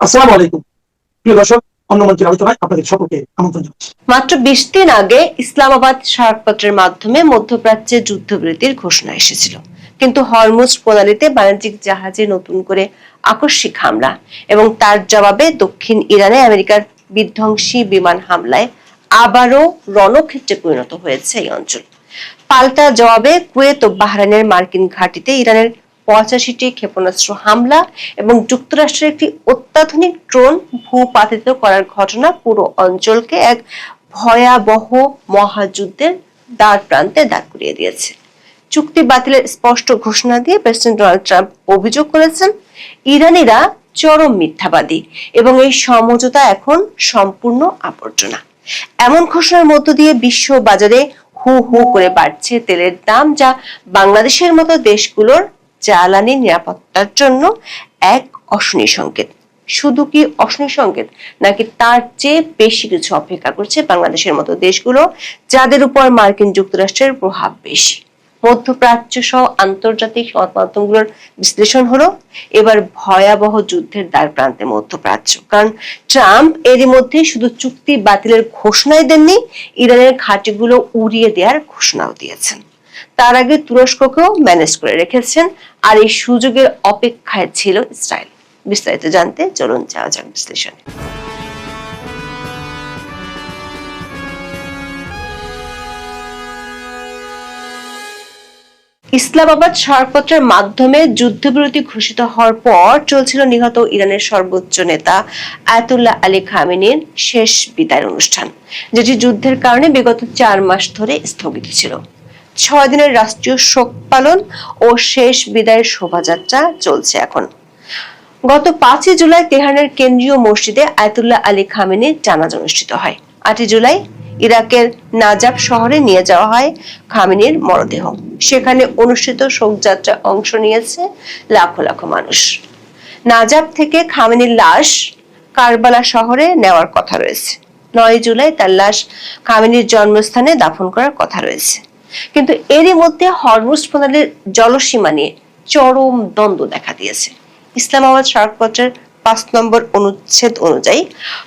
আসসালামু আলাইকুম প্রিয় দর্শক, অন্য মঞ্চের আলোচনায় আপনাদের সকলকে আমন্ত্রণ জানাচ্ছি। মাত্র 20 দিন আগে ইসলামাবাদ স্মারকপত্রের মাধ্যমে মধ্যপ্রাচ্যে যুদ্ধবিরতির ঘোষণা এসেছিল, কিন্তু হরমুজ প্রণালীতে বাণিজ্যিক জাহাজে নতুন করে আকস্মিক হামলা এবং তার জবাবে দক্ষিণ ইরানে আমেরিকার বিধ্বংসী বিমান হামলায় আবারও রণক্ষেত্রে পরিণত হয়েছে এই অঞ্চল। পাল্টা জবাবে কুয়েত ও বাহরাইনের মার্কিন ঘাঁটিতে ইরানের 85টি ক্ষেপণাস্ত্র হামলা এবং যুক্তরাষ্ট্রের একটি অত্যাধুনিক ড্রোন ভূপাতিত করার ঘটনা পুরো অঞ্চলকে এক ভয়াবহ মহাযুদ্ধের দ্বার প্রান্তে দাঁড় করিয়ে দিয়েছে। চুক্তি বাতিলের স্পষ্ট ঘোষণা দিয়ে প্রেসিডেন্ট ডোনাল্ড ট্রাম্প অভিযোগ করেছেন ইরানিরা চরম মিথ্যাবাদী এবং এই সমঝোতা এখন সম্পূর্ণ আবর্জনা। এমন ঘোষণার মধ্য দিয়ে বিশ্ব বাজারে হু হু করে বাড়ছে তেলের দাম, যা বাংলাদেশের মতো দেশগুলোর জ্বালানি নিরাপত্তার জন্য এক অশনি সংকেত। শুধু কি অশনি সংকেত, নাকি তার চেয়ে বেশি কিছু অপেক্ষা করছে বাংলাদেশের মতো দেশগুলো, যাদের উপর মার্কিন যুক্তরাষ্ট্রের প্রভাব বেশি? মধ্যপ্রাচ্য সহ আন্তর্জাতিক সংবাদ মাধ্যমগুলোর বিশ্লেষণ হলো এবার ভয়াবহ যুদ্ধের দ্বার প্রান্তে মধ্যপ্রাচ্য, কারণ ট্রাম্প এরই মধ্যে শুধু চুক্তি বাতিলের ঘোষণাই দেননি, ইরানের ঘাঁটিগুলো উড়িয়ে দেওয়ার ঘোষণাও দিয়েছেন। তার আগে তুরস্ককেও ম্যানেজ করে রেখেছেন, আর এই সুযোগের অপেক্ষায় ছিল ইসরায়েল। বিস্তারিত জানতে চলুন যাওয়া যাক বিশ্লেষণে। ইসলামাবাদ স্মারকপত্রের মাধ্যমে যুদ্ধবিরতি ঘোষিত হওয়ার পর চলছিল নিহত ইরানের সর্বোচ্চ নেতা আয়াতুল্লাহ আলী খামেনির শেষ বিদায়ের অনুষ্ঠান, যেটি যুদ্ধের কারণে বিগত 4 মাস ধরে স্থগিত ছিল। 6 দিনের রাষ্ট্রীয় শোক পালন ও শেষ বিদায়ের শোভাযাত্রা চলছে এখন। গত 5 জুলাই তেহরানের কেন্দ্রীয় মসজিদে আয়াতুল্লাহ আলী খামেনির জানাজা অনুষ্ঠিত হয়। 8 জুলাই ইরাকের নাজাফ শহরে নিয়ে যাওয়া হয় খামেনির মরদেহ। সেখানে অনুষ্ঠিত শোকযাত্রায় অংশ নিয়েছে লাখো লাখো মানুষ। নাজাফ থেকে খামেনির লাশ কারবালা শহরে নেওয়ার কথা রয়েছে। 9 জুলাই তার লাশ খামেনির জন্মস্থানে দাফন করার কথা রয়েছে। কিন্তু এরই মধ্যে হরমুজ প্রণালীর জলসীমা নিয়ে চরম দ্বন্দ্ব দেখা দিয়েছে। ইসলামাবাদ স্মারকপত্রের 5 নম্বর অনুচ্ছেদ অনুযায়ী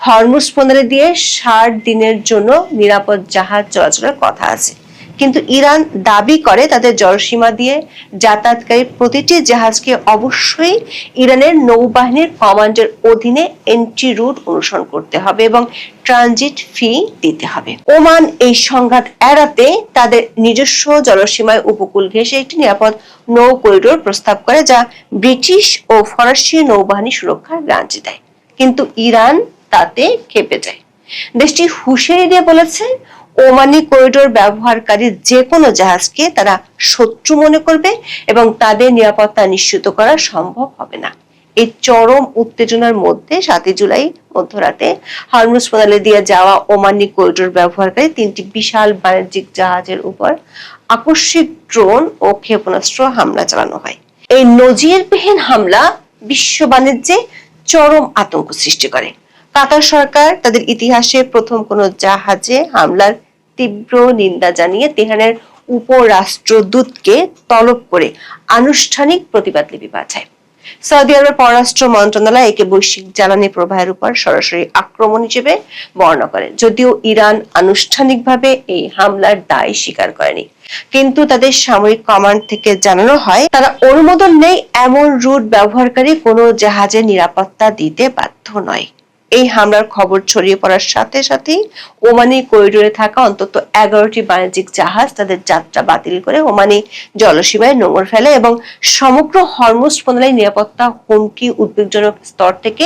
হরমুজ প্রণালী দিয়ে 60 দিনের জন্য নিরাপদ জাহাজ চলাচলের কথা আছে, কিন্তু ইরান দাবি করে তাদের জলসীমা দিয়ে যাতায়াতকারী প্রতিটি জাহাজকে অবশ্যই ইরানের নৌবাহিনীর কমান্ডের অধীনে এন্ট্রি রুট অনুসরণ করতে হবে এবং ট্রানজিট ফি দিতে হবে। ওমান এই সংঘাত এড়াতে তাদের নিজস্ব জলসীমায় উপকূল ঘেঁষে একটি নিরাপদ নৌ করিডোর প্রস্তাব করে, যা ব্রিটিশ ও ফরাসি নৌবাহিনী সুরক্ষার গ্যারান্টি দেয়। কিন্তু ইরান তাতে ক্ষেপে যায়। দেশটি হুঁশিয়ারি দিয়ে বলেছে, ওমানি করিডোর ব্যবহারকারী যে কোনো জাহাজকে তারা শত্রু মনে করবে এবং তাদের নিরাপত্তা নিশ্চিত করা সম্ভব হবে না। এই চরম উত্তেজনার মধ্যে 7 জুলাই মধ্যরাতে হরমুজ প্রণালী দিয়ে যাওয়া ওমানি করিডোর ব্যবহারকারী 3টি বিশাল বাণিজ্যিক জাহাজের উপর আকস্মিক ড্রোন ও ক্ষেপণাস্ত্র হামলা চালানো হয়। এই নজিরবিহীন হামলা বিশ্ব বাণিজ্যে চরম আতঙ্ক সৃষ্টি করে। কাতার সরকার তাদের ইতিহাসে প্রথম কোন জাহাজে হামলার তীব্র নিন্দা জানিয়ে তেহরানের উপরাষ্ট্রদূতকে তলব করে আনুষ্ঠানিক প্রতিবাদ লিপি পাঠায়। সৌদি আরবের পররাষ্ট্র মন্ত্রণালয় একে বৈশ্বিক জ্বালানি প্রবাহের উপর সরাসরি আক্রমণ হিসেবে বর্ণনা করে, যদিও ইরান আনুষ্ঠানিকভাবে এই হামলার দায় স্বীকার করেনি। কিন্তু তাদের সামরিক কমান্ড থেকে জানানো হয় তারা অনুমোদন নেই এমন রুট ব্যবহারকারী কোনো জাহাজের নিরাপত্তা দিতে বাধ্য নয়। এই হামলার খবর ছড়িয়ে পড়ার সাথে সাথেই ওমানি করিডোরে থাকা অন্তত 11টি বাণিজ্যিক জাহাজ তাদের যাত্রা বাতিল করে ওমানি জলসীমায় নোঙর ফেলে এবং সমগ্র হরমুজ প্রণালীর নিরাপত্তা হুমকি উদ্বেগজনক স্তর থেকে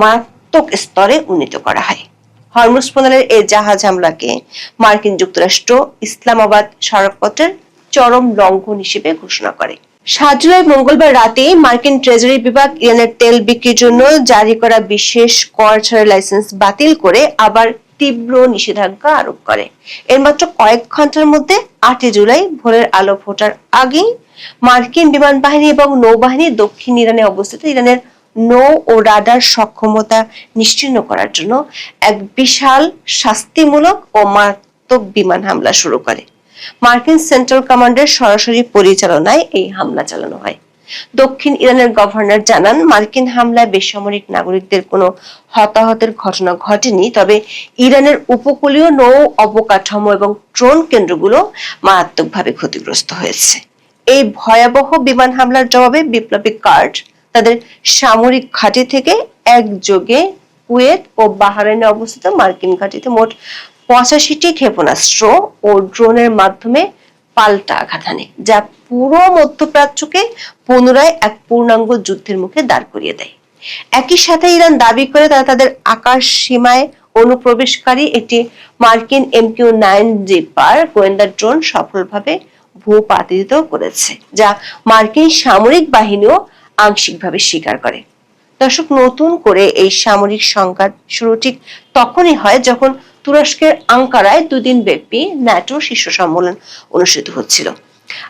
মারাত্মক স্তরে উন্নীত করা হয়। হরমুজ প্রণালীর এই জাহাজ হামলাকে মার্কিন যুক্তরাষ্ট্র ইসলামাবাদ স্মারকপত্রের চরম লঙ্ঘন হিসেবে ঘোষণা করে। 7 জুলাই মঙ্গলবার রাতে মার্কিন ট্রেজারি বিভাগ ইরানের তেল বিক্রির জন্য জারি করা বিশেষ কর ছাড়া লাইসেন্স বাতিল করে আবার তীব্র নিষেধাজ্ঞা আরোপ করে। এর মাত্র কয়েক ঘন্টার মধ্যে 8 জুলাই ভোরের আলো ফোটার আগেই মার্কিন বিমান বাহিনী এবং নৌবাহিনী দক্ষিণ ইরানে অবস্থিত ইরানের নৌ ও রাডার সক্ষমতা নিশ্চিহ্ন করার জন্য এক বিশাল শাস্তিমূলক ও মারাত্মক বিমান হামলা শুরু করে। মার্কিন সেন্ট্রাল কমান্ডের সরাসরি পরিচালনায় এই হামলা চালানো হয়। দক্ষিণ ইরানের গভর্নর জানান, মার্কিন হামলায় বেসামরিক নাগরিকদের কোনো হতাহতের ঘটনা ঘটেনি, তবে ইরানের উপকূলীয় নৌ অবকাঠামো এবং ড্রোন কেন্দ্রগুলো মারাত্মকভাবে ক্ষতিগ্রস্ত হয়েছে। এই ভয়াবহ বিমান হামলার জবাবে বিপ্লবী গার্ড তাদের সামরিক ঘাঁটি থেকে একযোগে কুয়েত ও বাহরাইনে অবস্থিত মার্কিন ঘাঁটিতে মোট 85টি ক্ষেপণাস্ত্র ও ড্রোনের মাধ্যমে পাল্টা আঘাত হানে, যা পুরো মধ্যপ্রাচ্যকে পুনরায় এক পূর্ণাঙ্গ যুদ্ধের মুখে দাঁড় করিয়ে দেয়। একই সাথে ইরান দাবি করে তারা তাদের আকাশ সীমায় অনুপ্রবেশকারী একটি মার্কিন MQ-9 রিপার গোয়েন্দা ড্রোন সফলভাবে ভূপাতিত করেছে, যা মার্কিন সামরিক বাহিনীও আংশিকভাবে স্বীকার করে। দর্শক, নতুন করে এই সামরিক সংঘাত শুরু ঠিক তখনই হয় যখন তুরস্কের আঙ্কারায় দুদিন ব্যাপী ন্যাটো শীর্ষ সম্মেলন অনুষ্ঠিত হচ্ছিল।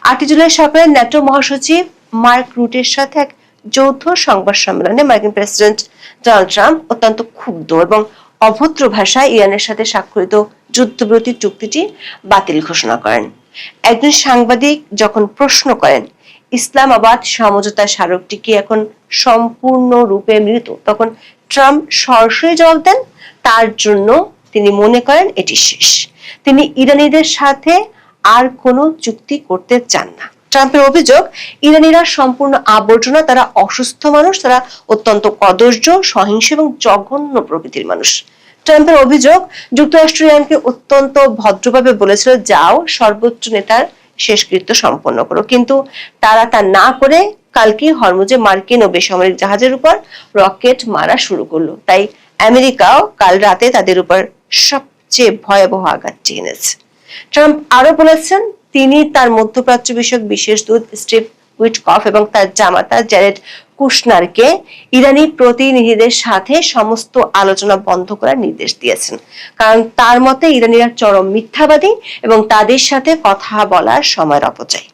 8 জুলাই সকালে ন্যাটো মহাসচিব মার্ক রুটের সাথে এক যৌথ সংবাদ সম্মেলনে মার্কিন প্রেসিডেন্ট ডোনাল্ড ট্রাম্প অত্যন্ত ক্ষুব্ধ এবং অভদ্র ভাষায় ইরানের সাথে স্বাক্ষরিত যুদ্ধবিরতি চুক্তিটি বাতিল ঘোষণা করেন। একজন সাংবাদিক যখন প্রশ্ন করেন, ইসলামাবাদ সমঝোতা স্মারকটি কি এখন সম্পূর্ণরূপে মৃত, তখন ট্রাম্প সরাসরি জবাব দেন, তার জন্য তিনি মনে করেন এটি শেষ। তিনি ইরানিদের সাথে আর কোনো চুক্তি করতে চান না। ট্রাম্পের অভিযোগ, ইরানিরা সম্পূর্ণ আবর্জনা, তারা অসুস্থ মানুষ, তারা অত্যন্ত কদর্য, সহিংস এবং জঘন্য প্রকৃতির মানুষ। ট্রাম্পের অভিযোগ, যুক্তরাষ্ট্র ইরানকে অত্যন্ত ভদ্রভাবে বলেছিল, যাও সর্বোচ্চ নেতার শেষকৃত্য সম্পন্ন করো, কিন্তু তারা তা না করে কালকে হরমুজে মার্কিন ও বেসামরিক জাহাজের উপর রকেট মারা শুরু করলো। তাই আমেরিকাও কাল রাতে তাদের উপর সবচেয়ে ভয়াবহ আঘাতটি এনেছে। ট্রাম্প আরো বলেছেন, তিনি তার মধ্যপ্রাচ্য বিষয়ক বিশেষ দূত স্টিভ উইটকফ এবং তার জামাতা জ্যারেড কুশনারকে ইরানি প্রতিনিধিদের সাথে সমস্ত আলোচনা বন্ধ করার নির্দেশ দিয়েছেন, কারণ তার মতে ইরানিরা চরম মিথ্যাবাদী এবং তাদের সাথে কথা বলার সময়ের অপচয়।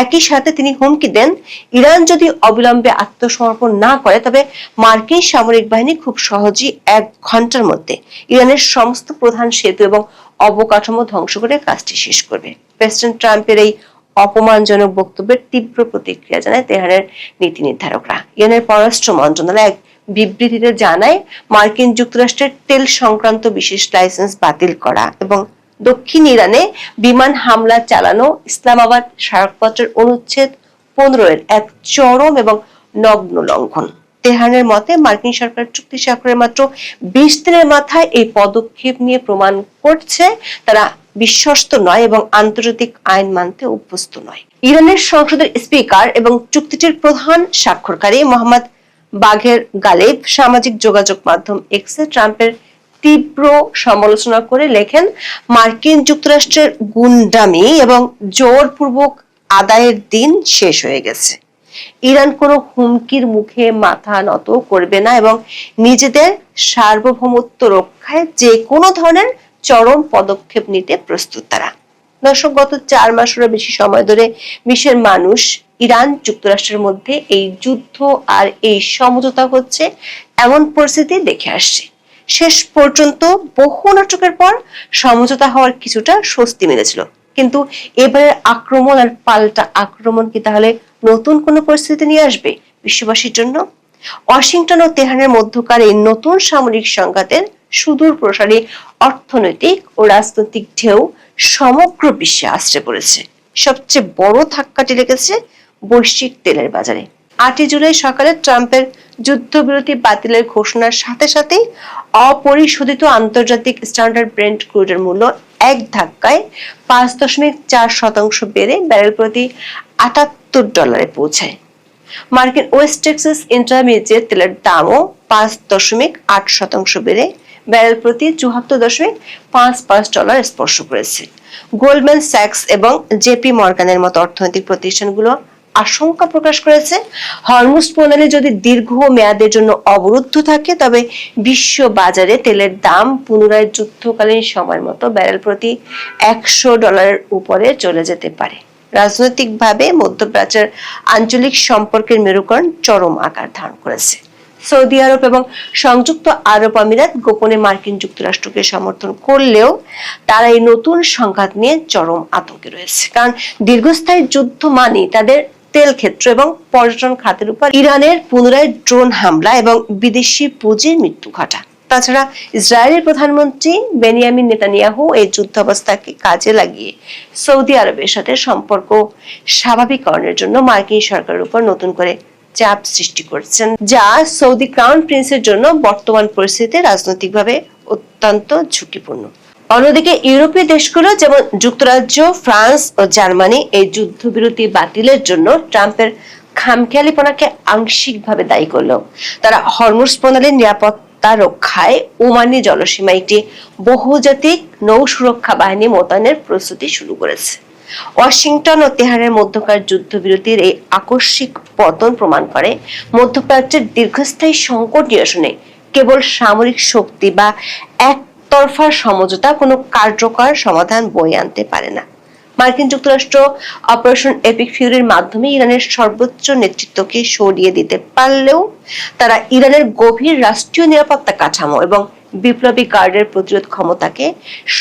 একই সাথে তিনি হুমকি দেন, ইরান যদি অবিলম্বে আত্মসমর্পণ না করে তবে মার্কিন সামরিক বাহিনী খুব সহজেই 1 ঘন্টার মধ্যে ইরানের সমস্ত প্রধান সেতু এবং অবকাঠামো ধ্বংস করে কাজটি শেষ করবে। প্রেসিডেন্ট ট্রাম্পের এই অপমানজনক বক্তব্যের তীব্র প্রতিক্রিয়া জানায় তেহরানের নীতি নির্ধারকরা। ইরানের পররাষ্ট্র মন্ত্রণালয় এক বিবৃতিতে জানায়, মার্কিন যুক্তরাষ্ট্রের তেল সংক্রান্ত বিশেষ লাইসেন্স বাতিল করা এবং দক্ষিণ ইরানে বিমান হামলা চালানো ইসলামাবাদ স্মারকপত্রের অনুচ্ছেদ 15 এক চরম এবং নগ্ন লঙ্ঘন। তেহরানের মতে মার্কিন সরকার চুক্তি স্বাক্ষরের মাত্র 20 দিনের মাথায় এই পদক্ষেপ নিয়ে প্রমাণ করছে তারা বিশ্বস্ত নয় এবং আন্তর্জাতিক আইন মানতে অভ্যস্ত নয়। ইরানের সংসদের স্পিকার এবং চুক্তিটির প্রধান স্বাক্ষরকারী মোহাম্মদ বাঘের গালেব সামাজিক যোগাযোগ মাধ্যম এক্সে ট্রাম্পের তীব্র সমালোচনা করে লেখেন, মার্কিন যুক্তরাষ্ট্রের গুন্ডামি এবং জোরপূর্বক আদায়ের দিন শেষ হয়ে গেছে। ইরান কোনো হুমকির মুখে মাথা নত করবে না এবং নিজেদের সার্বভৌমত্ব রক্ষায় যে কোনো ধরনের চরম পদক্ষেপ নিতে প্রস্তুত তারা। দর্শক, গত 4 মাসেরও বেশি সময় ধরে বিশ্বের মানুষ ইরান যুক্তরাষ্ট্রের মধ্যে এই যুদ্ধ আর এই সমঝোতা হচ্ছে এমন পরিস্থিতি দেখে আসছে। শেষ পর্যন্ত বহু নাটকের পর সমঝোতা হওয়ার কিছুটা স্বস্তি মিলেছিল, কিন্তু এবারের আক্রমণ আর পাল্টা আক্রমণ কি তাহলে নতুন কোনো পরিস্থিতি নিয়ে আসবে বিশ্ববাসীর জন্য? ওয়াশিংটন ও তেহরানের মধ্যকার এই নতুন সামরিক সংঘাতের সুদূর প্রসারী অর্থনৈতিক ও রাজনৈতিক ঢেউ সমগ্র বিশ্বে আছড়ে পড়েছে। সবচেয়ে বড় ধাক্কাটি লেগেছে বৈশ্বিক তেলের বাজারে। 8 জুলাই সকালে ট্রাম্পের যুদ্ধবিরতি বাতিলের ঘোষণার সাথে সাথেই অপরিশোধিত আন্তর্জাতিক স্ট্যান্ডার্ড ব্রেন্ট ক্রুডের মূল্য এক ধাক্কায় 5.4% বেড়ে ব্যারেল প্রতি $78 পৌঁছায়। মার্কিন ওয়েস্ট টেক্সাস ইন্টারমিডিয়েট তেলের দামও 5.8% বেড়ে ব্যারেল প্রতি $74.55 স্পর্শ করেছে। গোল্ডম্যান স্যাক্স এবং জেপি মর্গানের মতো অর্থনৈতিক প্রতিষ্ঠানগুলো আশঙ্কা প্রকাশ করেছে, হরমুজ প্রণালী যদি দীর্ঘ মেয়াদের জন্য অবরুদ্ধ থাকে তবে বিশ্ব বাজারে তেলের দাম পুনরায় যুদ্ধকালীন সময়ের মতো ব্যারেল প্রতি $100 উপরে চলে যেতে পারে। রাজনৈতিকভাবে মধ্যপ্রাচ্যের আঞ্চলিক সম্পর্কের মেরুকরণ চরম আকার ধারণ করেছে। সৌদি আরব এবং সংযুক্ত আরব আমিরাত গোপনে মার্কিন যুক্তরাষ্ট্রকে সমর্থন করলেও তারা এই নতুন সংঘাত নিয়ে চরম আতঙ্কে রয়েছে, কারণ দীর্ঘস্থায়ী যুদ্ধ মানে তাদের তেল ক্ষেত্র এবং পর্যটন খাতের উপর ইরানের পুনরায় ড্রোন হামলা এবং বিদেশি পুঁজির মৃত্যু ঘটা। তাছাড়া ইসরায়েলের প্রধানমন্ত্রী বেনিয়ামিন নেতানিয়াহু এই যুদ্ধাবস্থাকে কাজে লাগিয়ে সৌদি আরবের সাথে সম্পর্ক স্বাভাবিকরণের জন্য মার্কিন সরকারের উপর নতুন করে চাপ সৃষ্টি করছেন, যা সৌদি ক্রাউন প্রিন্সের জন্য বর্তমান পরিস্থিতিতে রাজনৈতিকভাবে অত্যন্ত ঝুঁকিপূর্ণ। অন্যদিকে ইউরোপীয় দেশগুলো যেমন যুক্তরাজ্য, ফ্রান্স ও জার্মানি এই যুদ্ধবিরতি বাতিলের জন্য ট্রাম্পের খামখেয়ালিপনাকে আংশিকভাবে দায়ী করলেও তারা হরমুজ প্রণালীর নিরাপত্তা রক্ষায় ওমানি জলসীমা একটি বহুজাতিক নৌ সুরক্ষা বাহিনী মোতায়েনের প্রস্তুতি শুরু করেছে। ওয়াশিংটন ও তেহরানের মধ্যকার যুদ্ধবিরতির এই আকস্মিক পতন প্রমাণ করে মধ্যপ্রাচ্যের দীর্ঘস্থায়ী সংকট নিরসনে কেবল সামরিক শক্তি বা একতরফা সমঝোতা কোনো কার্যকর সমাধান বয়ে আনতে পারে না। মার্কিন যুক্তরাষ্ট্র অপারেশন এপিক ফিউরির মাধ্যমে ইরানের সর্বোচ্চ নেতৃত্বকে সরিয়ে দিতে পারলেও তারা ইরানের গভীর রাষ্ট্রীয় নিরাপত্তা কাঠামো এবং বিপ্লবী গার্ডের প্রতিরোধ ক্ষমতাকে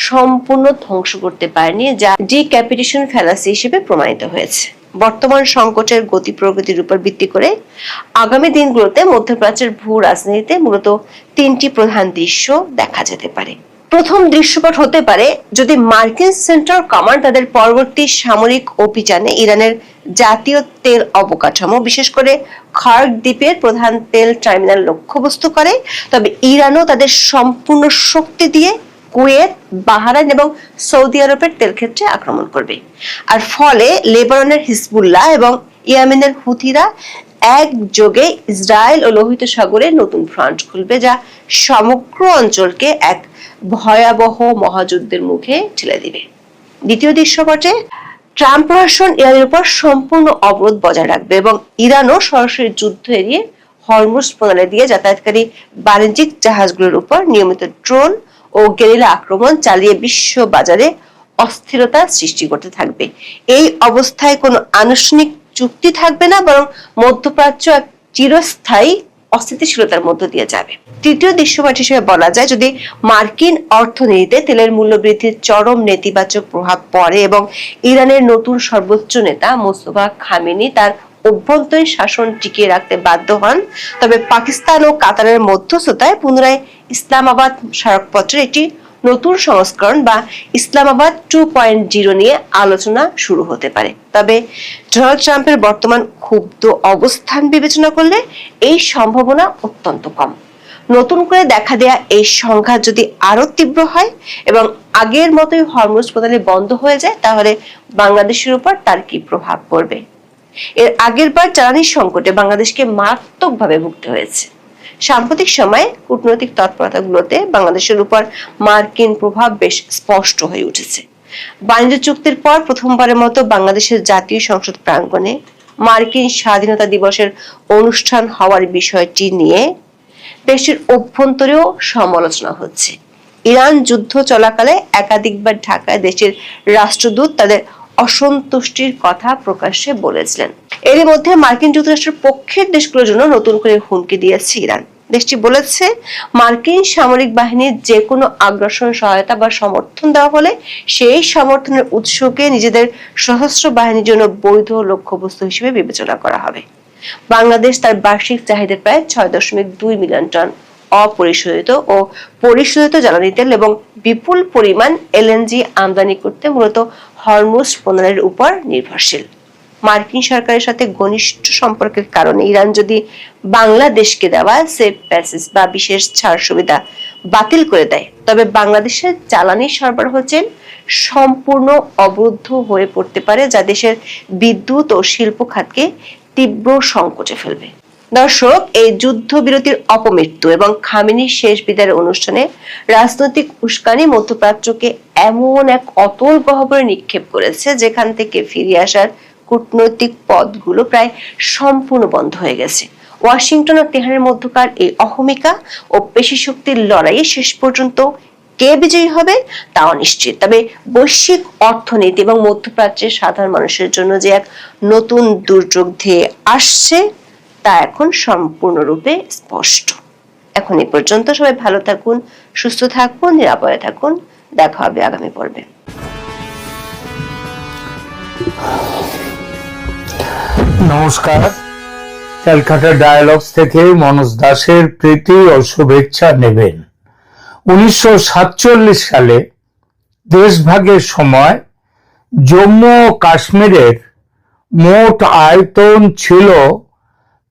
সম্পূর্ণ ধ্বংস করতে পারেনি, যা ডিক্যাপিটেশন ফ্যালাসি হিসেবে প্রমাণিত হয়েছে। বর্তমান সংকটের গতি প্রগতির উপর ভিত্তি করে আগামী দিনগুলোতে মধ্যপ্রাচ্যের ভূ রাজনীতিতে মূলত তিনটি প্রধান দৃশ্য দেখা যেতে পারে। প্রথম দৃশ্যপট হতে পারে যদি মার্কিন সেন্ট্রাল কমান্ড তাদের পরবর্তী সামরিক অভিযানে ইরানের জাতীয় তেল অবকাঠামো, বিশেষ করে খার্ক দ্বীপের প্রধান তেল টার্মিনাল লক্ষ্যবস্তু করে, তবে ইরানও তাদের সম্পূর্ণ শক্তি দিয়ে কুয়েত, বাহরাইন এবং সৌদি আরবের তেল ক্ষেত্রে আক্রমণ করবে। আর ফলে লেবাননের হিজবুল্লাহ এবং ইয়েমেনের হুথিরা একযোগে ইসরায়েল ও লোহিত সাগরে নতুন ফ্রন্ট খুলবে, যা সমগ্র অঞ্চলকে এক ভয়াবহ মহাযুদ্ধের মুখে ঠেলে দিবে। দ্বিতীয় দৃশ্যপটে ট্রাম্প প্রশাসন ইরানের উপর সম্পূর্ণ অবরোধ বজায় রাখবে এবং ইরানও সরাসরি যুদ্ধ এড়িয়ে হরমুজ প্রণালী দিয়ে যাতায়াতকারী বাণিজ্যিক জাহাজগুলোর উপর নিয়মিত ড্রোন ও গেরিলা আক্রমণ চালিয়ে বিশ্ব বাজারে অস্থিরতা সৃষ্টি করতে থাকবে। এই অবস্থায় কোনো আনুষ্ঠানিক চুক্তি থাকবে না, বরং মধ্যপ্রাচ্য এক চিরস্থায়ী অস্থিতিশীলতার মধ্য দিয়ে যাবে। তৃতীয় দৃশ্যপট হিসেবে বলা যায়, যদি মার্কিন অর্থনীতিতে তেলের মূল্য বৃদ্ধির চরম নেতিবাচক প্রভাব পড়ে এবং ইরানের নতুন সর্বোচ্চ নেতা মোস্তফা খামেনি তার অভ্যন্তরীণ শাসন টিকিয়ে রাখতে বাধ্য হন, তবে পাকিস্তান ও কাতারের মধ্যস্থতায় পুনরায় ইসলামাবাদ স্মারকপত্রের একটি নতুন সংস্করণ বা ইসলামাবাদ 2.0 নিয়ে আলোচনা শুরু হতে পারে। তবে ডোনাল্ড ট্রাম্পের বর্তমান ক্ষুব্ধ অবস্থান বিবেচনা করলে এই সম্ভাবনা অত্যন্ত কম। নতুন করে দেখা দেয়া এই সংঘাত যদি আরো তীব্র হয় এবং আগের মতোই হরমুজ প্রণালী বন্ধ হয়ে যায়, তাহলে বাংলাদেশের উপর তার কি প্রভাব পড়বে? এর আগের বার জ্বালানি সংকটে বাংলাদেশকে মারাত্মকভাবে ভুগতে হয়েছে। সাম্প্রতিক সময়ে কূটনৈতিক তৎপরতাগুলোতে বাংলাদেশের উপর মার্কিন প্রভাব বেশ স্পষ্ট হয়ে উঠেছে। বাণিজ্য চুক্তির পর প্রথমবারের মতো বাংলাদেশের জাতীয় সংসদ প্রাঙ্গণে মার্কিন স্বাধীনতা দিবসের অনুষ্ঠান হওয়ার বিষয়টি নিয়ে দেশের অভ্যন্তরেও সমালোচনা হচ্ছে। ইরান যুদ্ধ চলাকালে একাধিকবার ঢাকায় দেশের রাষ্ট্রদূত তাদের অসন্তুষ্টির কথা প্রকাশ্যে বলেছিলেন। এর মধ্যে মার্কিন যুক্তরাষ্ট্রের পক্ষের দেশগুলোর জন্য নতুন করে হুমকি দিয়েছে ইরান। দেশটি বলেছে, মার্কিন সামরিক বাহিনীর যে কোনো আগ্রাসন সহায়তা বা সমর্থন দেওয়া হলে সেই সমর্থনের উৎসকে নিজেদের সশস্ত্র বাহিনীর জন্য বৈধ লক্ষ্যবস্তু হিসেবে বিবেচনা করা হবে। বাংলাদেশ তার বার্ষিক চাহিদার প্রায় 6.2 মিলিয়ন টন অপরিশোধিত ও পরিশোধিত জ্বালানি তেল এবং বিপুল পরিমাণ এলএনজি আমদানি করতে মূলত হরমুজ প্রণালীর উপর নির্ভরশীল। মার্কিন সরকারের সাথে ঘনিষ্ঠ সম্পর্কের কারণে ইরান যদি বাংলাদেশকে দেওয়া সেফ প্যাসেজ বা বিশেষ ছাড় সুবিধা বাতিল করে দেয়, তবে বাংলাদেশের জ্বালানি সরবরাহ চেন সম্পূর্ণ অবরুদ্ধ হয়ে পড়তে পারে, যা দেশের বিদ্যুৎ ও শিল্প খাতকে তীব্র সংকটে ফেলবে। দর্শক, এই যুদ্ধবিরতির অপমৃত্যু এবং খামেনির শেষ বিদায়ের অনুষ্ঠানে রাজনৈতিক উস্কানি মধ্যপ্রাচ্যকে এমন এক অতল গহ্বরে নিক্ষেপ করেছে, যেখান থেকে ফিরে আসার কূটনৈতিক পথগুলো প্রায় সম্পূর্ণ বন্ধ হয়ে গেছে। ওয়াশিংটন ও তেহরানের মধ্যকার এই অহমিকা ও পেশি শক্তির লড়াইয়ে শেষ পর্যন্ত কে বিজয়ী হবে তা অনিশ্চিত। তবে বৈশ্বিক অর্থনীতি এবং মধ্যপ্রাচ্যের সাধারণ মানুষের জন্য যে এক নতুন দুর্যোগ ধেয়ে আসছে তা এখন সম্পূর্ণরূপে স্পষ্ট। এখন এই পর্যন্ত। সবাই ভালো থাকুন, সুস্থ থাকুন, নিরাপদে থাকুন। দেখা হবে আগামী পর্বে। নমস্কার, ক্যালকাটা ডায়ালগস থেকে মনোজ দাসের প্রীতি ও শুভেচ্ছা নেবেন। 1947 সালে দেশভাগের সময় জম্মু ও কাশ্মীরের মোট আয়তন ছিল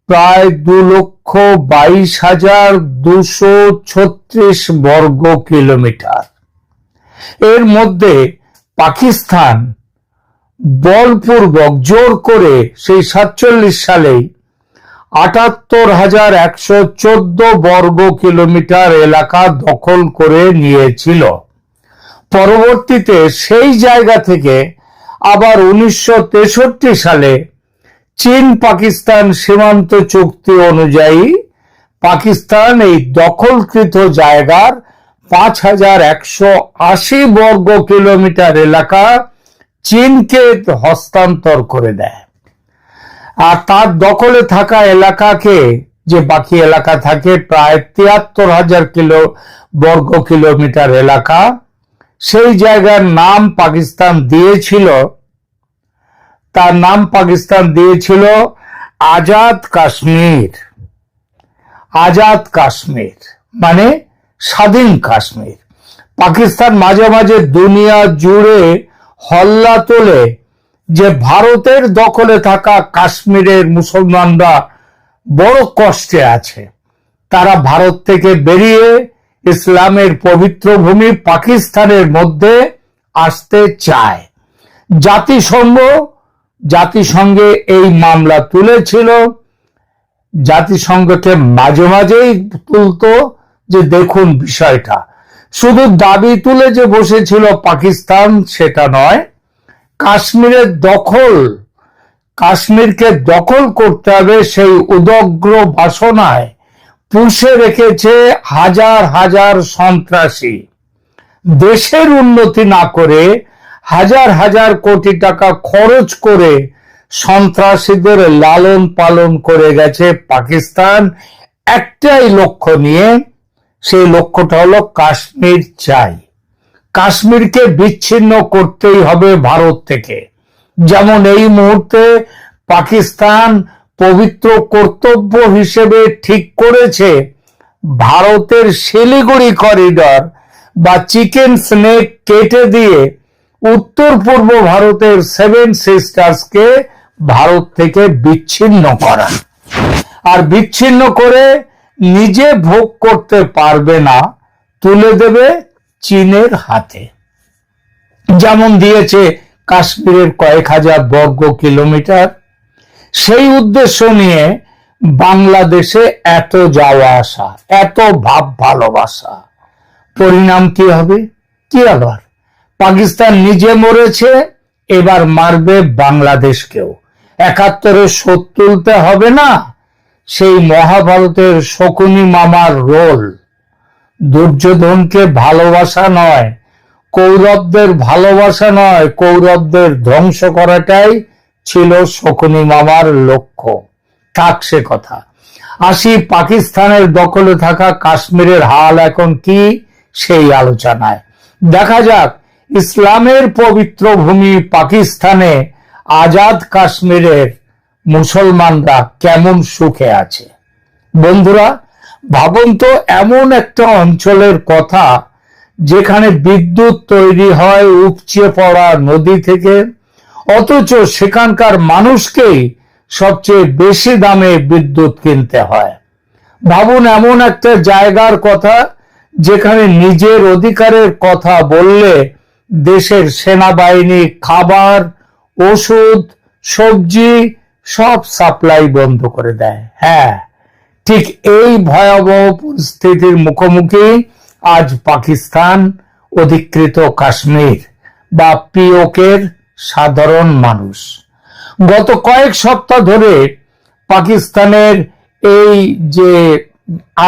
প্রায় 2,22,236 বর্গ কিলোমিটার। এর মধ্যে পাকিস্তান বলপূর্বক জোর করে সেই 47 সালেই 78,114 বর্গ কিলোমিটার এলাকা দখল করে নিয়েছিল। পরবর্তীতে সেই জায়গা থেকে আবার 1963 সালে চীন পাকিস্তান সীমান্ত চুক্তি অনুযায়ী পাকিস্তান এই দখলকৃত জায়গার 5,180 বর্গ কিলোমিটার এলাকা চীনকে হস্তান্তর করে দেয়। আর তার দখলে থাকা এলাকাকে, যে বাকি এলাকা থাকে প্রায় 73,000 বর্গ কিলোমিটার এলাকা, সেই জায়গার নাম পাকিস্তান দিয়েছিল, তার নাম পাকিস্তান দিয়েছিল আজাদ কাশ্মীর। আজাদ কাশ্মীর মানে স্বাধীন কাশ্মীর। পাকিস্তান মাঝে মাঝে দুনিয়া জুড়ে হল্লা তোলে যে ভারতের দখলে থাকা কাশ্মীরের মুসলমানরা বড় কষ্টে আছে, তারা ভারত থেকে বেরিয়ে ইসলামের পবিত্র ভূমি পাকিস্তানের মধ্যে আসতে চায়। জাতিসংঘে এই মামলা তুলেছিল। জাতিসংঘকে মাঝে মাঝেই তুলতো যে দেখুন বিষয়টা, শুধু দাবি তুলে যে বসেছিল পাকিস্তান সেটা নয়, কাশ্মীরের কাশ্মীরকে দখল করতে হবে সেই উদগ্র বাসনায় পুষে রেখেছে হাজার হাজার সন্ত্রাসী। দেশের উন্নতি না করে হাজার হাজার কোটি টাকা খরচ করে সন্ত্রাসীদের লালন পালন করে গেছে পাকিস্তান একটাই লক্ষ্য নিয়ে। সেই লক্ষ্যটা হলো কাশ্মীর চাই, কাশ্মীরকে বিচ্ছিন্ন করতেই হবে ভারত থেকে। যেমন এই মুহূর্তে পাকিস্তান পবিত্র কর্তব্য হিসেবে ঠিক করেছে ভারতের শিলিগুড়ি করিডর বা চিকেন স্নেক কেটে দিয়ে উত্তর পূর্ব ভারতের 7 সিস্টার্সকে ভারত থেকে বিচ্ছিন্ন করা, আর বিচ্ছিন্ন করে নিজে ভোগ করতে পারবে না, তুলে দেবে চীনের হাতে। যেমন দিয়েছে কাশ্মীরের কয়েক হাজার বর্গ কিলোমিটার। সেই উদ্দেশ্য নিয়ে বাংলাদেশে এত যাওয়া আসা, এত ভাব ভালোবাসা, পরিণাম কি হবে? কি আবার পাকিস্তান নিজে মরেছে, এবার মারবে বাংলাদেশকেও। 71-এ শোধ তুলতে হবে না? সেই মহাভারতের শকুনি মামার রোল। দুর্যোধনকে ভালোবাসা নয়, কৌরবদের ভালোবাসা নয়, কৌরবদের ধ্বংস করাটাই ছিল শকুনি মামার লক্ষ্য। থাক সে কথা। আসি পাকিস্তানের দখলে থাকা কাশ্মীরের হাল এখন কি সেই আলোচনায়। দেখা যাক ইসলামের পবিত্র ভূমি পাকিস্তানে আজাদ কাশ্মীরের মুসলমানরা কেমন সুখে আছে। বন্ধুরা, ভাবুন তো, এমন একটা অঞ্চলের কথা যেখানে বিদ্যুৎ তৈরি হয় উপচে পড়া নদী থেকে, অথচ সেখানকার মানুষকেই সবচেয়ে বেশি দামে বিদ্যুৎ কিনতে হয়। ভাবুন এমন একটা জায়গার কথা যেখানে নিজের অধিকারের কথা বললে দেশের সেনাবাহিনী খাবার, ওষুধ, সবজি সব সাপ্লাই বন্ধ করে দেয়। হ্যাঁ, ঠিক এই ভয়াবহ পরিস্থিতির মুখোমুখি আজ পাকিস্তান অধিকৃত কাশ্মীর বা পিওকের সাধারণ মানুষ। গত কয়েক সপ্তাহ ধরে পাকিস্তানের এই যে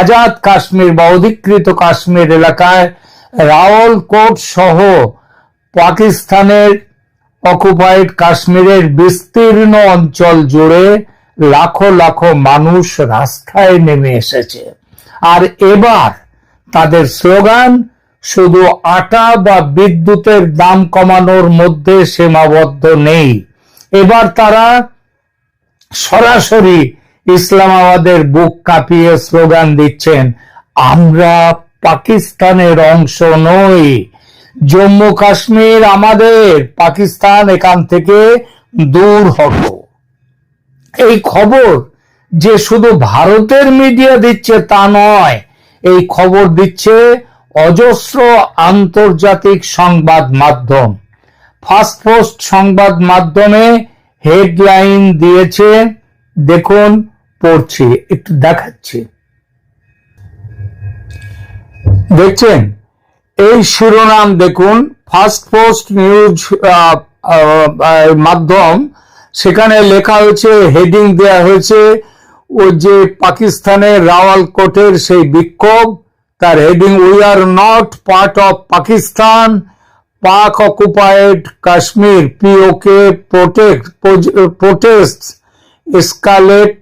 আজাদ কাশ্মীর বা অধিকৃত কাশ্মীর এলাকায় রাওয়ালকোট সহ পাকিস্তানের অকুপাইড কাশ্মীরের বিস্তীর্ণ অঞ্চল জুড়ে লাখো লাখো মানুষ রাস্তায় নেমে এসেছে। আর এবার তাদের স্লোগান শুধু আটা বা বিদ্যুতের দাম কমানোর মধ্যে সীমাবদ্ধ নেই। এবার তারা সরাসরি ইসলামাবাদের বুক কাঁপিয়ে স্লোগান দিচ্ছেন, আমরা পাকিস্তানের অংশ নই, জম্মু কাশ্মীর আমাদের, পাকিস্তান এখান থেকে দূর হতো। এই খবর যে শুধু ভারতের মিডিয়া দিচ্ছে তা নয়, এই খবর দিচ্ছে অজস্র আন্তর্জাতিক সংবাদ মাধ্যম। ফার্স্ট পোস্ট সংবাদ মাধ্যমে হেডলাইন দিয়েছে, দেখুন পড়ছি, একটু দেখাচ্ছি, দেখছেন এই শিরোনাম দেখুন, ফার্স্ট পোস্ট নিউজ মাধ্যম, সেখানে লেখা হয়েছে, হেডিং দেয়া হয়েছে, ও যে পাকিস্তানের রাওয়ালকোটের সেই বিক্ষোভ, তার heading, we are not part of Pakistan, Pak occupied Kashmir, PoK protests escalate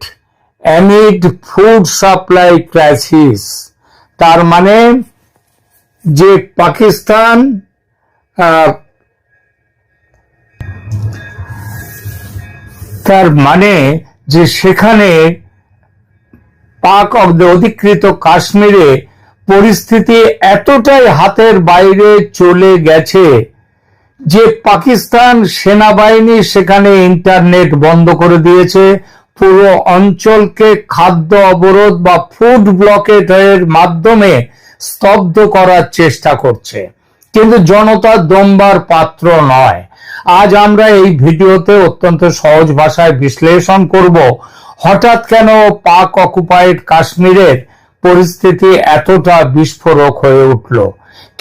amid food supply crisis. তার মানে যে পাকিস্তান তার মানে যে সেখানে পাক অধিকৃত কাশ্মীরে পরিস্থিতি এতটাই হাতের বাইরে চলে গেছে যে পাকিস্তান সেনাবাহিনী সেখানে ইন্টারনেট বন্ধ করে দিয়েছে, পুরো অঞ্চলকে খাদ্য অবরোধ বা ফুড ব্লকেটের মাধ্যমে স্তব্ধ করার চেষ্টা করছে। কিন্তু জনতা দমবার পাত্র নয়। আজ আমরা এই ভিডিওতে অত্যন্ত সহজ ভাষায় বিশ্লেষণ করব, হঠাৎ কেন পাক অকুপায়েড কাশ্মীরের পরিস্থিতি এতটা বিস্ফোরক হয়ে উঠল,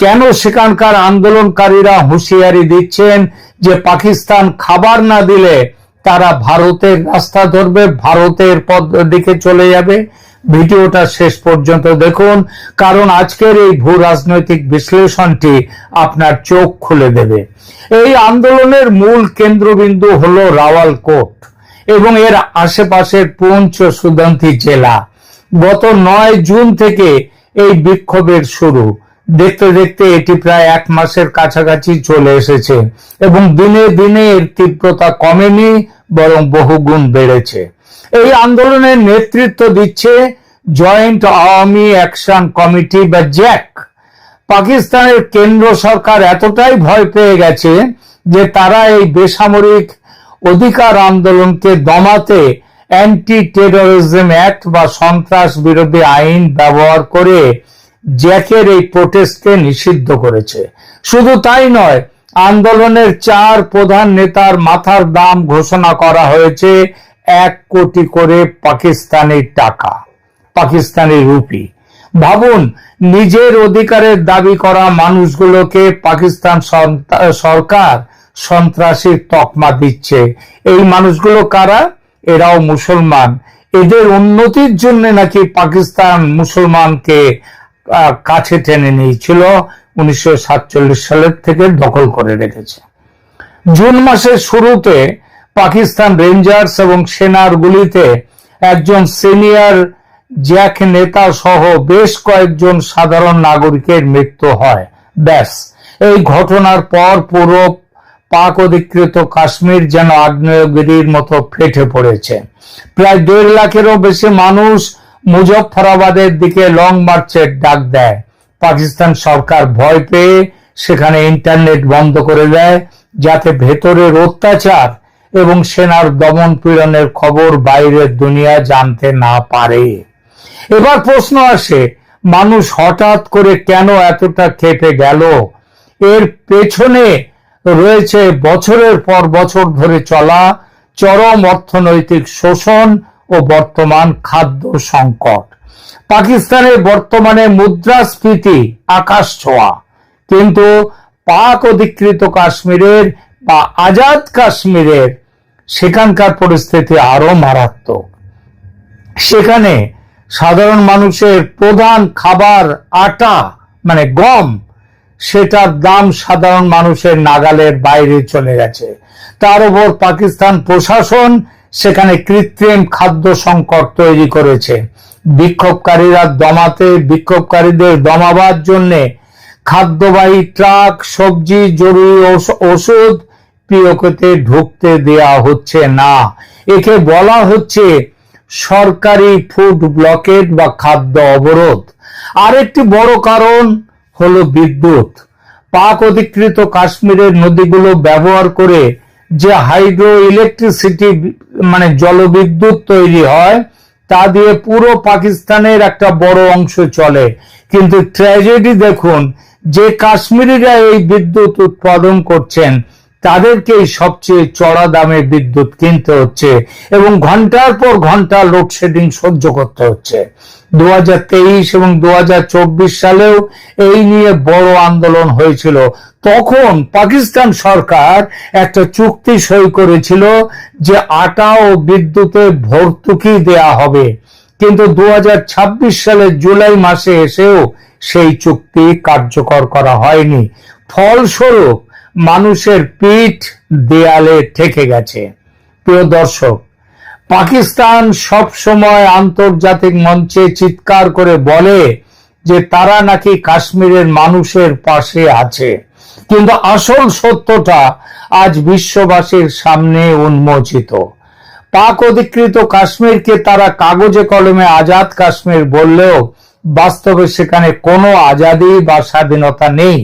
কেন সেখানকার আন্দোলনকারীরা হুঁশিয়ারি দিচ্ছেন যে পাকিস্তান খাবার না দিলে তারা ভারতের রাস্তা ধরবে, ভারতের পথ দিকে চলে যাবে। ভিডিওটা শেষ পর্যন্ত দেখুন, কারণ আজকের এই ভূ রাজনৈতিক বিশ্লেষণটি আপনার চোখ খুলে দেবে। এই আন্দোলনের মূল কেন্দ্রবিন্দু হলো রাওয়ালকোট এবং এর আশেপাশের পুঞ্চ সুদন্তী জেলা। গত 9 জুন থেকে এই বিক্ষোভের শুরু, দেখতে দেখতে এটি প্রায় 1 মাসের কাছাকাছি চলে এসেছে এবং দিনে দিনে এর তীব্রতা কমেনি, বরং বহুগুণ বেড়েছে। এই আন্দোলনের নেতৃত্ব দিচ্ছে জয়েন্ট আওয়ামী অ্যাকশন কমিটি বা জ্যাক। পাকিস্তানের কেন্দ্র সরকার এতটাই ভয় পেয়ে গেছে যে তারা এই বেসামরিক অধিকার আন্দোলনকে দমাতে অ্যান্টি টেরোরিজম অ্যাক্ট বা সন্ত্রাস বিরোধী আইন ব্যবহার করে জ্যাকের এই প্রোটেস্টকে নিষিদ্ধ করেছে। শুধু তাই নয়, আন্দোলনের 4 প্রধান নেতার মাথার দাম ঘোষণা করা হয়েছে 1 কোটি করে পাকিস্তানি টাকা, পাকিস্তানি রুপি। ভাবুন, নিজের অধিকারের দাবি করা মানুষগুলোকে পাকিস্তান সরকার সন্ত্রাসীর তকমা দিচ্ছে। এই মানুষগুলো কারা? এরাও মুসলমান। এদের উন্নতির জন্য নাকি পাকিস্তান মুসলমানকে কাছে টেনে নিয়েছিল, 1947 সালের থেকে দখল করে রেখেছে। জুন মাসের শুরুতে পাকিস্তান রেঞ্জার্স এবং সেনার গুলিতে একজন সিনিয়র জ্যাক নেতা সহ বেশ কয়েকজন সাধারণ নাগরিকের মৃত্যু হয়। ব্যাস, এই ঘটনার পর পুরো পাক অধিকৃত কাশ্মীর যেন আগ্নেয়গিরির মতো ফেটে পড়েছে। প্রায় 1.5 লাখেরও বেশি মানুষ মুজফফরাবাদের দিকে লং মার্চের ডাক দেয়। পাকিস্তান সরকার ভয় পেয়ে সেখানে ইন্টারনেট বন্ধ করে দেয়, যাতে ভেতরের অত্যাচার এবং সেনার দমন পীড়নের খবর বাইরের দুনিয়া জানতে না পারে। এবার প্রশ্ন আসে, মানুষ হঠাৎ করে কেন এতটা ক্ষেপে গেল? এর পেছনে রয়েছে বছরের পর বছর ধরে চলা চরম অর্থনৈতিক শোষণ ও বর্তমান খাদ্য সংকট। পাকিস্তানের বর্তমানে মুদ্রাস্ফীতি আকাশ ছোঁয়া, কিন্তু পাক অধিকৃত কাশ্মীরের বা আজাদ কাশ্মীরের সেখানকার পরিস্থিতি আরো মারাত্মক। সেখানে সাধারণ মানুষের প্রধান খাবার আটা মানে গম, সেটার দাম সাধারণ মানুষের নাগালের বাইরে চলে গেছে। তার উপর পাকিস্তান প্রশাসন সেখানে কৃত্রিম খাদ্য সংকট তৈরি করেছে। বিক্ষোভকারীদের দমাবার জন্য খাদ্যবাহী ট্রাক, সবজি, জরুরি ওষুধ, পিওকেতে ঢুকতে দেয়া হচ্ছে না। একে বলা হচ্ছে সরকারি ফুড ব্লকেট বা খাদ্য অবরোধ। আরেকটি বড় কারণ হলো বিদ্যুৎ। পাক অধিকৃত কাশ্মীরের নদীগুলো ব্যবহার করে যে হাইড্রো ইলেকট্রিসিটি মানে জলবিদ্যুৎ তৈরি হয় তা দিয়ে পুরো পাকিস্তানের একটা বড় অংশ চলে। কিন্তু ট্র্যাজেডি দেখুন, যে কাশ্মীরিরা এই বিদ্যুৎ উৎপাদন করছেন তাদেরকেই সবচেয়ে চড়া দামে বিদ্যুৎ কিনতে হচ্ছে এবং ঘন্টার পর ঘন্টা লোডশেডিং সহ্য করতে হচ্ছে। 2023 এবং 2024 সালেও এই নিয়ে বড় আন্দোলন হয়েছিল। তখন পাকিস্তান সরকার একটা চুক্তি সই করেছিল যে আটা ও বিদ্যুতের ভর্তুকি দেয়া হবে, কিন্তু 2026 সালের জুলাই মাসে এসেও সেই চুক্তি কার্যকর করা হয়নি। ফলস্বরূপ মানুষের পিঠ দেয়ালে ঠেকে গেছে। প্রিয় দর্শক, পাকিস্তান সব সময় আন্তর্জাতিক মঞ্চে চিৎকার করে বলে যে তারা নাকি কাশ্মীরের মানুষের পাশে আছে, কিন্তু আসল সত্যটা আজ বিশ্ববাসীর সামনে উন্মোচিত। পাক অধিকৃত কাশ্মীরকে তারা কাগজে কলমে আজাদ কাশ্মীর বললেও বাস্তবে সেখানে কোনো আজাদি বা স্বাধীনতা নেই।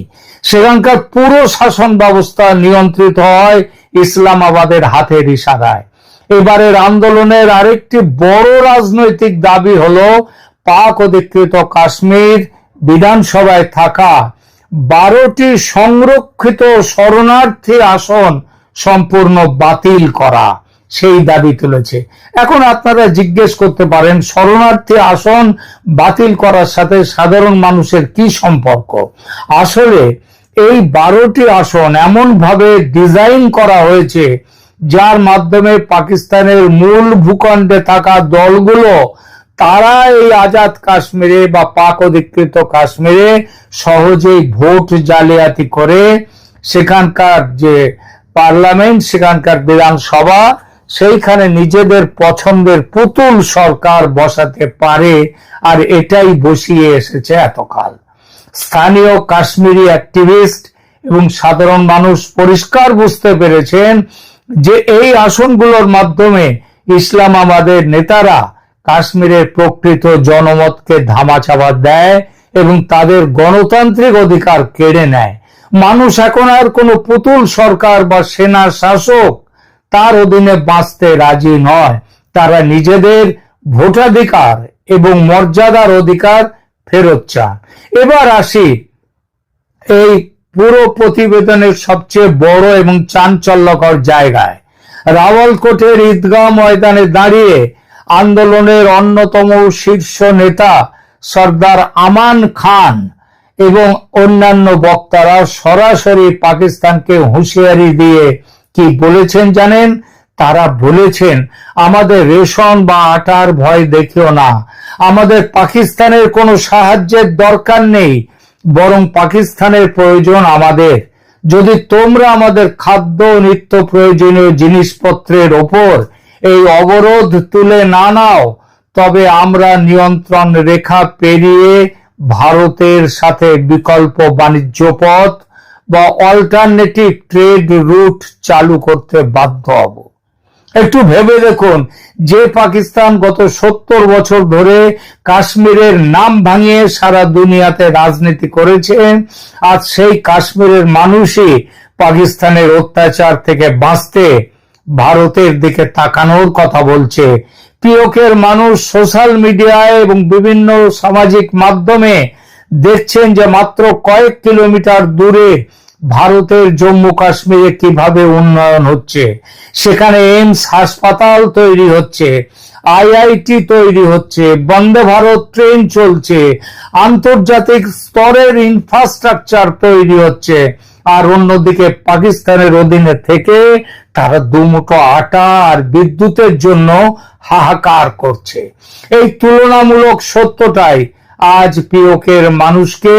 সেখানকার পুরো শাসন ব্যবস্থা নিয়ন্ত্রিত হয় ইসলামাবাদের হাতের ইশারায়। এবারের আন্দোলনের আরেকটি বড় রাজনৈতিক দাবি হলো পাক অধিকৃত কাশ্মীর বিধানসভায় থাকা 12টি সংরক্ষিত শরণার্থী আসন সম্পূর্ণ বাতিল করা, সেই দাবি তুলেছে। এখন আপনারা জিজ্ঞেস করতে পারেন, শরণার্থী আসন বাতিল করার সাথে সাধারণ মানুষের কি সম্পর্ক? আসলে এই 12টি আসন এমন ভাবে ডিজাইন করা হয়েছে যার মাধ্যমে পাকিস্তানের মূল ভূখণ্ডে থাকা দলগুলো তারা এই আজাদ কাশ্মীরে বা পাক অধিকৃত কাশ্মীরে সহজেই ভোট জালিয়াতি করে সেখানকার যে পার্লামেন্ট, সেখানকার বিধানসভা, সেইখানে নিজেদের পছন্দের পুতুল সরকার বসাতে পারে, আর এটাই বসিয়ে এসেছে এতকাল। স্থানীয় কাশ্মীরি অ্যাক্টিভিস্ট এবং সাধারণ মানুষ পরিষ্কার বুঝতে পেরেছেন যে এই আসনগুলোর মাধ্যমে ইসলামাবাদের নেতারা কাশ্মীরের প্রকৃত জনমতকে ধামাচাপা দেয় এবং তাদের গণতান্ত্রিক অধিকার কেড়ে নেয়। মানুষ এখন আর কোনো পুতুল সরকার বা সেনা শাসক তার অধীনে বাঁচতে রাজি নয়। তারা নিজেদের ভোটাধিকার এবং মর্যাদার অধিকার ফেরত চান। এবার আসি এই পুরো প্রতিবেদনের সবচেয়ে বড় এবং চাঞ্চল্যকর জায়গায়। রাওয়ালকোটের ঈদগাহ ময়দানে দাঁড়িয়ে আন্দোলনের অন্যতম শীর্ষ নেতা সর্দার আমান খান এবং অন্যান্য বক্তারা সরাসরি পাকিস্তানকে হুঁশিয়ারি দিয়ে কি বলেছেন জানেন? তারা বলেছেন, আমাদের রেশন বা আটার ভয় দেখিও না, আমাদের পাকিস্তানের কোনো সাহায্যের দরকার নেই, বরং পাকিস্তানের প্রয়োজন আমাদের। যদি তোমরা আমাদের খাদ্য নিত্য প্রয়োজনীয় জিনিসপত্রের ওপর এই অবরোধ তুলে না নাও, তবে আমরা নিয়ন্ত্রণ রেখা পেরিয়ে ভারতের সাথে বিকল্প বাণিজ্য পথ বা অল্টারনেটিভ ট্রেড রুট চালু করতে বাধ্য হব। একটু ভেবে দেখুন, যে পাকিস্তান গত 70 বছর ধরে কাশ্মীরের নাম ভাঙিয়ে সারা দুনিয়াতে রাজনীতি করেছে, আজ সেই কাশ্মীরের মানুষই পাকিস্তানের অত্যাচার থেকে বাঁচতে ভারতের দিকে তাকানোর কথা বলছে। পিওকের মানুষ সোশ্যাল মিডিয়ায় এবং বিভিন্ন সামাজিক মাধ্যমে দেখছেন যে মাত্র কয়েক কিলোমিটার দূরে ভারতের জম্মু কাশ্মীরে কিভাবে উন্নয়ন হচ্ছে। সেখানে এইমস হাসপাতাল তৈরি হচ্ছে, আইআইটি তৈরি হচ্ছে, বন্দে ভারত ট্রেন চলছে, আন্তর্জাতিক স্তরের ইনফ্রাস্ট্রাকচার তৈরি হচ্ছে, আর অন্যদিকে পাকিস্তানের অধীনে থেকে তারা দুমুঠো আটা আর বিদ্যুতের জন্য হাহাকার করছে। এই তুলনামূলক সত্যটাই আজ পিওকের মানুষকে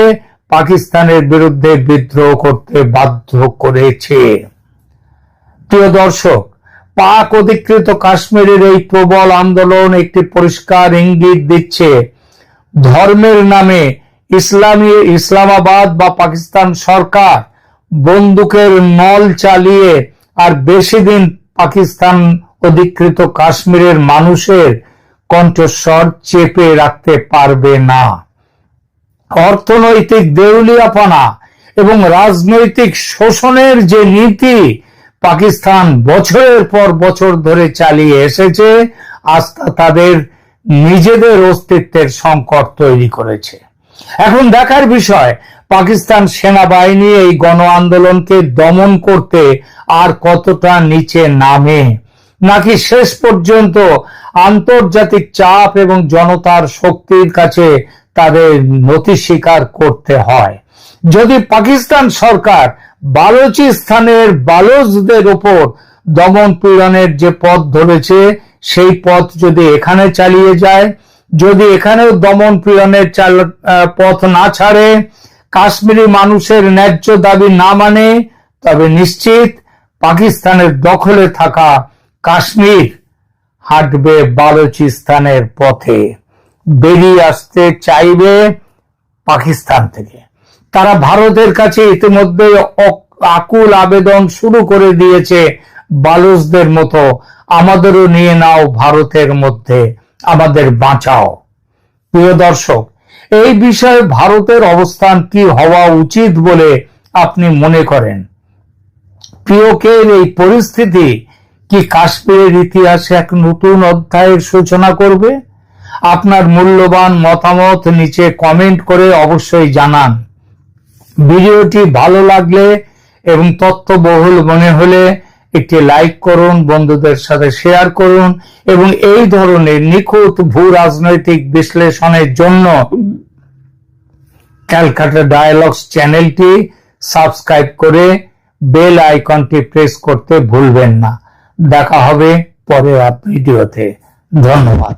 পাকিস্তানের বিরুদ্ধে বিদ্রোহ করতে বাধ্য করেছে। প্রিয় দর্শক, পাক অধিকৃত কাশ্মীরের এই প্রবল আন্দোলন একটি পরিষ্কার ইঙ্গিত দিচ্ছে, ধর্মের নামে ইসলামাবাদ বা পাকিস্তান সরকার বন্দুকের নল চালিয়ে আর বেশি দিন পাকিস্তান অধিকৃত কাশ্মীরের মানুষের কণ্ঠস্বর চেপে রাখতে পারবে না। অর্থনৈতিক দেউলিয়াপনা এবং রাজনৈতিক শোষণের যে নীতি পাকিস্তান বছরের পর বছর ধরে চালিয়ে এসেছে, আজ তা তাদের নিজেদের অস্তিত্বের সংকট তৈরি করেছে। এখন দেখার বিষয়, পাকিস্তান সেনাবাহিনী এই গণ আন্দোলনকে দমন করতে আর কতটা নিচে নামে, নাকি শেষ পর্যন্ত আন্তর্জাতিক চাপ এবং জনতার শক্তির কাছে তাদের নতি স্বীকার করতে হয়। যদি পাকিস্তান সরকার বালুচিস্তানের বালুচদের উপর দমন পীড়নের যে পথ ধরেছে সেই পথ যদি এখানে চালিয়ে যায়, যদি এখানেও দমন পীড়নের পথ না ছাড়ে, কাশ্মীরি মানুষের ন্যায্য দাবি না মানে, তবে নিশ্চিত পাকিস্তানের দখলে থাকা কাশ্মীর হাঁটবে বালুচিস্তানের পথে, বেরিয়ে আসতে চাইবে পাকিস্তান থেকে। তারা ভারতের কাছে ইতিমধ্যে আকুল আবেদন শুরু করে দিয়েছে, বালুচদের মতো আমাদেরও নিয়ে নাও ভারতের মধ্যে, আমাদের বাঁচাও। প্রিয় দর্শক, এই বিষয়ে ভারতের অবস্থান কি হওয়া উচিত বলে আপনি মনে করেন? প্রিয়কের এই পরিস্থিতি কি কাশ্মীরের ইতিহাসে এক নতুন অধ্যায়ের সূচনা করবে? আপনার মূল্যবান মতামত নিচে কমেন্ট করে অবশ্যই জানান। ভিডিওটি ভালো লাগলে এবং তথ্যবহুল মনে হলে একটি লাইক করুন, বন্ধুদের সাথে শেয়ার করুন এবং এই ধরনের নিখুঁত ভূ রাজনৈতিক বিশ্লেষণের জন্য ক্যালকাটা ডায়ালগস চ্যানেলটি সাবস্ক্রাইব করে বেল আইকনটি প্রেস করতে ভুলবেন না। দেখা হবে পরের ভিডিওতে। ধন্যবাদ।